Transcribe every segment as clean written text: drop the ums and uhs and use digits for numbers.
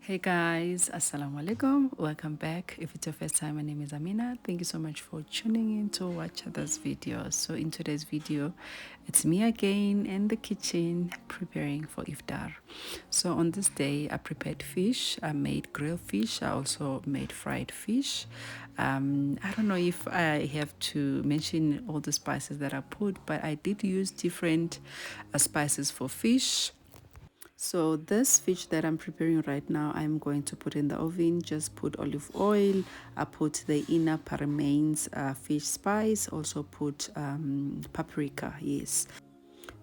Hey guys, assalamu alaikum. Welcome back. If it's your first time, my name is Amina. Thank you so much for tuning in to watch this video. So in today's video, it's me again in the kitchen preparing for iftar. So on this day, I prepared fish. I made grilled fish. I also made fried fish. I don't know if I have to mention all the spices that I put, but I did use different spices for fish. So this fish that I'm preparing right now, I'm going to put in the oven. Just put olive oil. I put the inner parmesan's fish spice. Also put paprika. Yes.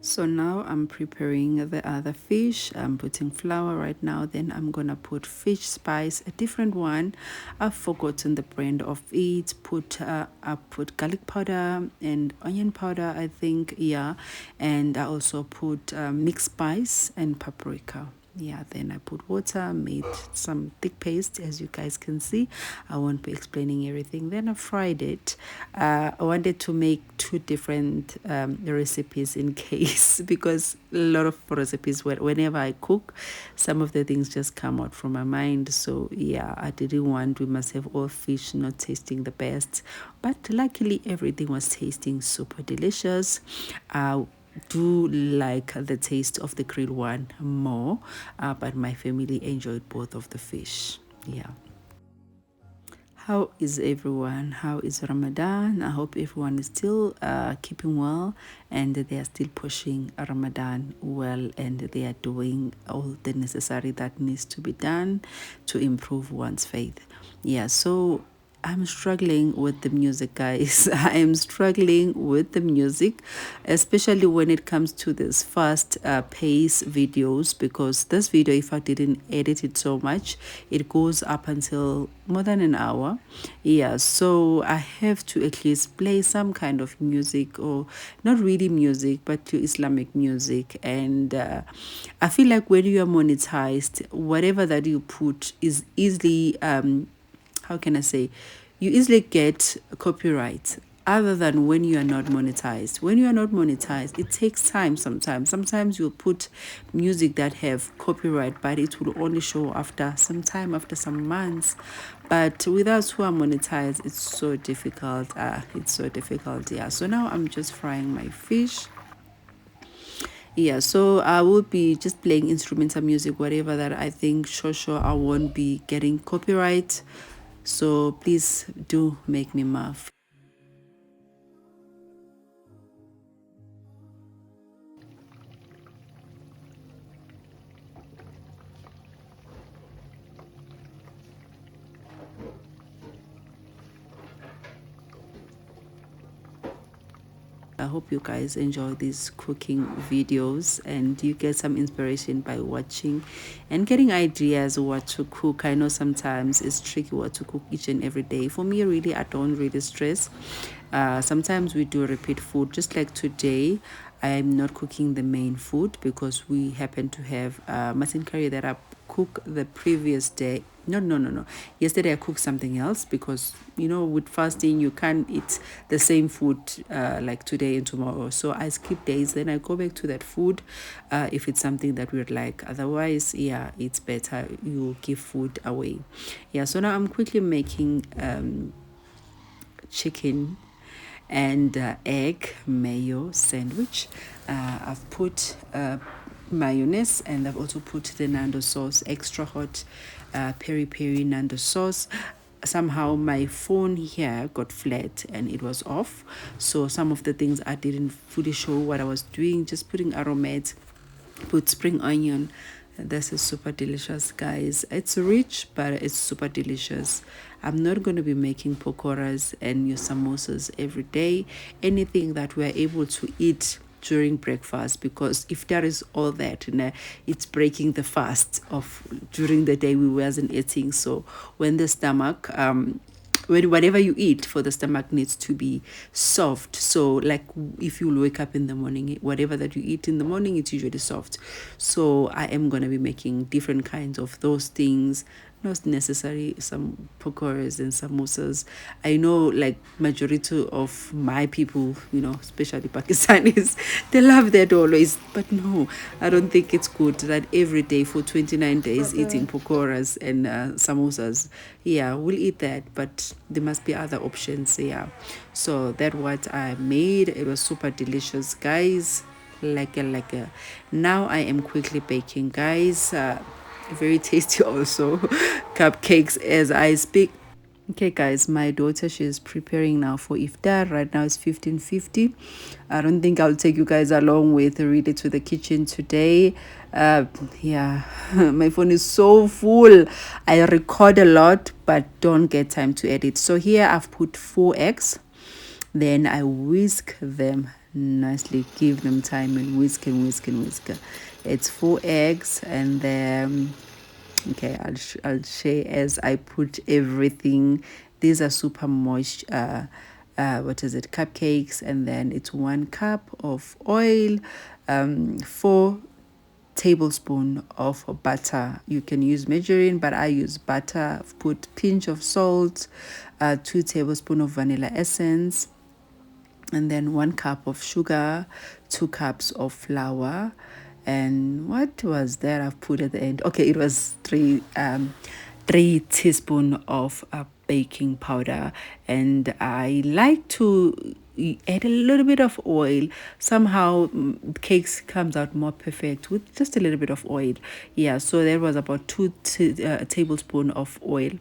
So now I'm preparing the other fish. I'm putting flour right now. Then I'm gonna put fish spice, a different one. I've forgotten the brand of it. I put garlic powder and onion powder, I think. Yeah, and I also put mixed spice and paprika. Yeah, then I put water, made some thick paste, as you guys can see. I won't be explaining everything. Then I fried it. I wanted to make two different recipes in case, because a lot of recipes, whenever I cook, some of the things just come out from my mind. So yeah, I didn't want, we must have all fish not tasting the best, but luckily everything was tasting super delicious. Do like the taste of the grilled one more, but my family enjoyed both of the fish. Yeah. How is everyone? How is Ramadan? I hope everyone is still keeping well and they are still pushing Ramadan well, and they are doing all the necessary that needs to be done to improve one's faith. Yeah, so I'm struggling with the music, guys. I am struggling with the music, especially when it comes to this fast pace videos, because this video, if I didn't edit it so much, it goes up until more than an hour. Yeah, so I have to at least play some kind of music, or not really music, but to Islamic music. And I feel like when you are monetized, whatever that you put is easily how can I say, you easily get copyright, other than when you are not monetized. When you are not monetized, it takes time sometimes. Sometimes you'll put music that have copyright, but it will only show after some time, after some months. But with us who are monetized, it's so difficult. It's so difficult. Yeah. So now I'm just frying my fish. Yeah, so I will be just playing instrumental music, whatever that I think sure I won't be getting copyright. So please do make me laugh. I hope you guys enjoy these cooking videos and you get some inspiration by watching and getting ideas what to cook. I know sometimes it's tricky what to cook each and every day. For me, really, I don't really stress. Sometimes we do repeat food, just like today. I'm not cooking the main food because we happen to have mutton curry that I cooked the previous day. No. Yesterday I cooked something else because, with fasting, you can't eat the same food like today and tomorrow. So I skip days, then I go back to that food if it's something that we'd like. Otherwise, yeah, it's better you give food away. Yeah, so now I'm quickly making chicken and egg mayo sandwich. I've put mayonnaise, and I've also put the Nando sauce, extra hot peri peri Nando sauce. Somehow my phone here got flat and it was off, so some of the things I didn't fully show what I was doing. Just putting aromates, put spring onion. This is super delicious, guys. It's rich, but it's super delicious. I'm not going to be making pakoras and your samosas every day. Anything that we're able to eat during breakfast, because if there is all that, it's breaking the fast of during the day we wasn't eating. So when the stomach whatever you eat for the stomach needs to be soft. So like if you wake up in the morning, whatever that you eat in the morning, it's usually soft. So I am going to be making different kinds of those things not necessarily some pakoras and samosas. I know like majority of my people, especially Pakistanis, they love that always. But no, I don't think it's good that every day for 29 days eating pakoras and samosas. Yeah, we'll eat that, but there must be other options. Yeah. So that what I made. It was super delicious, guys. Like a. Now I am quickly baking, guys. Very tasty also. Cupcakes as I speak. Okay, guys, my daughter, she's preparing now for Iftar. Right now it's 15:50. I don't think I'll take you guys along with really to the kitchen today. Yeah, my phone is so full. I record a lot, but don't get time to edit. So here I've put 4 eggs. Then I whisk them nicely, give them time and whisk and whisk and whisk. It's 4 eggs, and then okay, I'll share as I put everything. These are super moist what is it, cupcakes, and then it's 1 cup of oil, 4 tablespoons of butter. You can use margarine, but I use butter. I've put pinch of salt, 2 tablespoons of vanilla essence, and then 1 cup of sugar, 2 cups of flour, and what was that I've put at the end? Okay, it was 3 teaspoons of baking powder, and I like to add a little bit of oil. Somehow cakes comes out more perfect with just a little bit of oil. Yeah, so there was about 2 tablespoons of oil.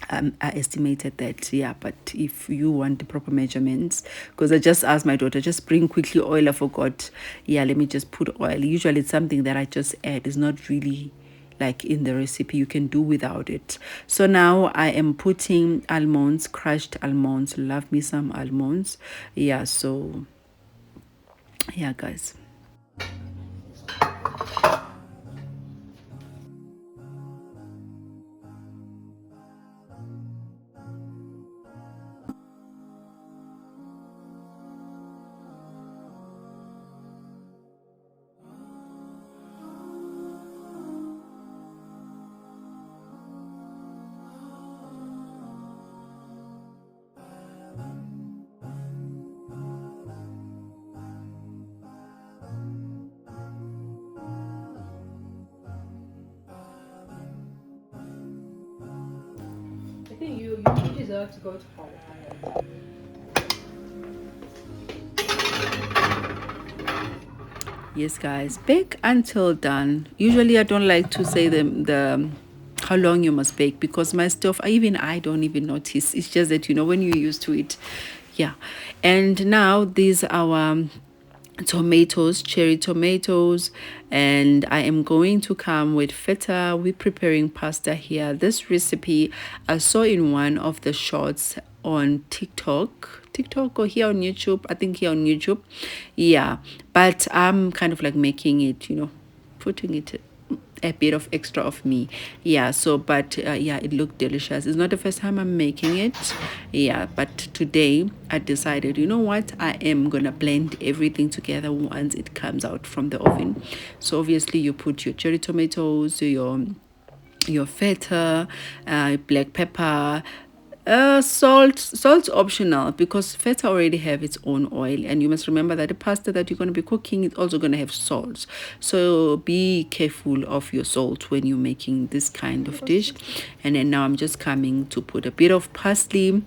I estimated that, yeah, but if you want the proper measurements, because I just asked my daughter, just bring quickly oil, I forgot. Yeah, let me just put oil. Usually it's something that I just add. It's not really like in the recipe, you can do without it. So now I am putting almonds, crushed almonds. Love me some almonds. Yeah, so yeah, guys. I think you deserve to go to college. Yes, guys, bake until done. Usually I don't like to say the how long you must bake, because my stuff, I don't even notice. It's just that when you're used to it. Yeah. And now these are our tomatoes, cherry tomatoes, and I am going to come with feta. We're preparing pasta here. This recipe I saw in one of the shorts on TikTok or here on YouTube. I think here on YouTube. Yeah, but I'm kind of like making it, putting it a bit of extra of me. Yeah, so but yeah, it looked delicious. It's not the first time I'm making it. Yeah, but today I decided, you know what, I am gonna blend everything together once it comes out from the oven. So obviously you put your cherry tomatoes, your feta, black pepper, salt's optional, because feta already have its own oil, and you must remember that the pasta that you're going to be cooking is also going to have salt. So be careful of your salt when you're making this kind of dish. And then now I'm just coming to put a bit of parsley.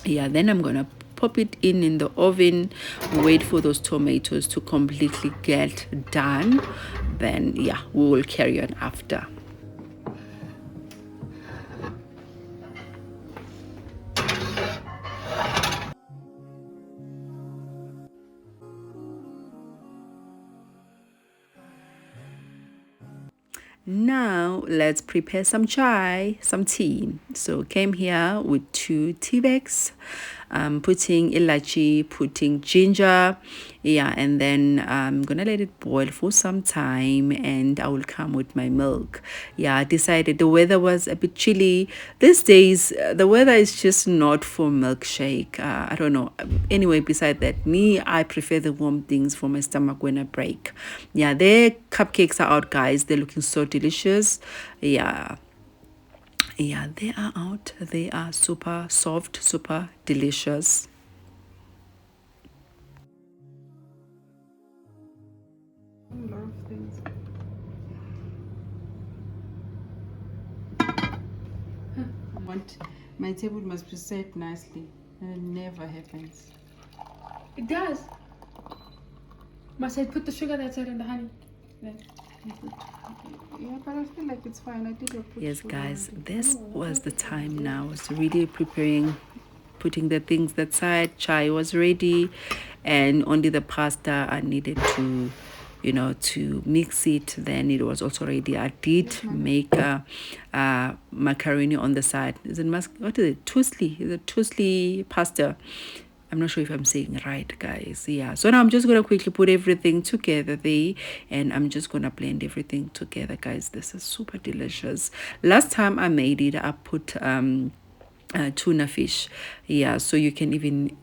Yeah, then I'm gonna pop it in the oven, wait for those tomatoes to completely get done. Then yeah, we will carry on after. Now let's prepare some chai, some tea. So came here with 2 tea bags, putting ilachi, putting ginger, yeah, and then I'm gonna let it boil for some time, and I will come with my milk. Yeah, I decided the weather was a bit chilly these days. The weather is just not for milkshake. I don't know. Anyway, beside that, me, I prefer the warm things for my stomach when I break. Yeah, their cupcakes are out, guys. They're looking so delicious. Yeah. Yeah, they are out. They are super soft, super delicious. A lot of things. I want my table must be set nicely, and it never happens. It does. Must I put the sugar that's in the honey? Then. Yeah, but I feel like it's fine. I did put Yes, sugar guys, already. this was the time now. I was really preparing, putting the things that side. Chai was ready, and only the pasta I needed to, to mix it. Then it was also ready. I did make macaroni on the side. Is it what is it? Tusli? Is it tusli pasta? I'm not sure if I'm saying it right, guys. Yeah. So now I'm just gonna quickly put everything together there, and I'm just gonna blend everything together, guys. This is super delicious. Last time I made it, I put tuna fish. Yeah. So you can even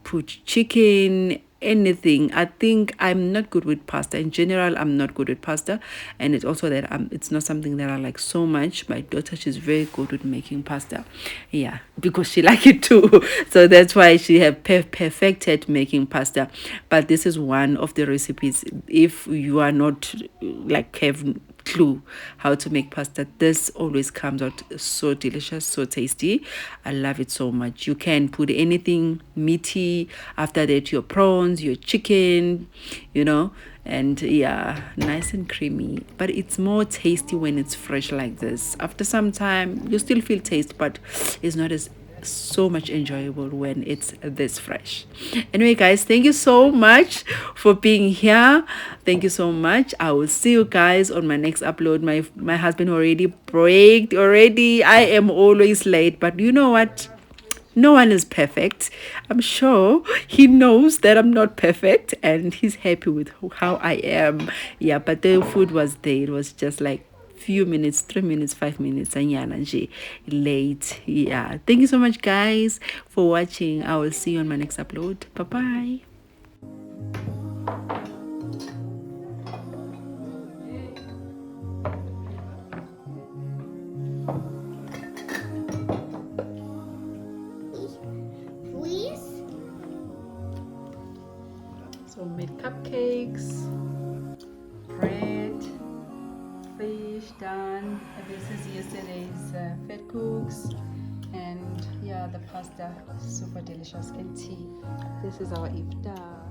put chicken, anything. I think I'm not good with pasta in general. I'm not good with pasta, and it's also that it's not something that I like so much. My daughter, she's very good with making pasta, yeah, because she like it too. So that's why she have perfected making pasta. But this is one of the recipes. If you are not like have clue how to make pasta, this always comes out so delicious, so tasty. I love it so much. You can put anything meaty, after that your prawns, your chicken, and yeah, nice and creamy, but it's more tasty when it's fresh like this. After some time you still feel taste, but it's not as so much enjoyable when it's this fresh. Anyway, guys, thank you so much for being here. Thank you so much. I will see you guys on my next upload. My husband already braked already. I am always late, but you know what, no one is perfect. I'm sure he knows that I'm not perfect, and he's happy with how I am. Yeah, but the food was there. It was just like few minutes, 3 minutes, 5 minutes, and late. Yeah. Thank you so much, guys, for watching. I will see you on my next upload. Bye bye. Please? So made cupcakes, bread, fish done. This is yesterday's fat cooks, and yeah, the pasta super delicious, and tea. This is our iftar.